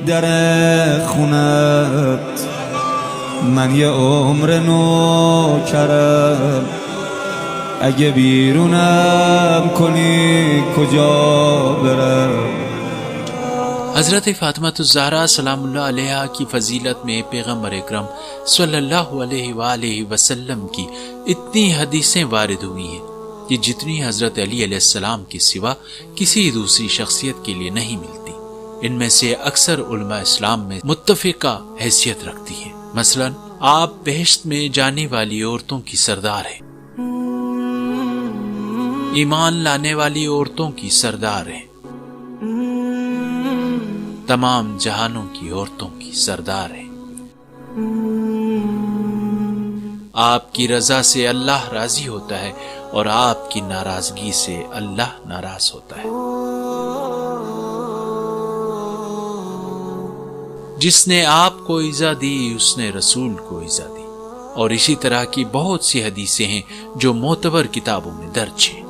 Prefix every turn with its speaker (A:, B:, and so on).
A: در خونت، من یه عمر نوکرم، اگه بیرونم کنی کجا برم.
B: حضرت فاطمہ الزہرا سلام اللہ علیہا کی فضیلت میں پیغمبر اکرم صلی اللہ علیہ وآلہ وسلم کی اتنی حدیثیں وارد ہوئی ہیں کہ جتنی حضرت علی علیہ السلام کے سوا کسی دوسری شخصیت کے لیے نہیں ملتی. ان میں سے اکثر علماء اسلام میں متفقہ حیثیت رکھتی ہیں. مثلا آپ بہشت میں جانے والی عورتوں کی سردار ہیں، ایمان لانے والی عورتوں کی سردار ہیں، تمام جہانوں کی عورتوں کی سردار ہیں. آپ کی رضا سے اللہ راضی ہوتا ہے اور آپ کی ناراضگی سے اللہ ناراض ہوتا ہے. جس نے آپ کو ایزا دی اس نے رسول کو ایزا دی. اور اسی طرح کی بہت سی حدیثیں ہیں جو معتبر کتابوں میں درج ہیں.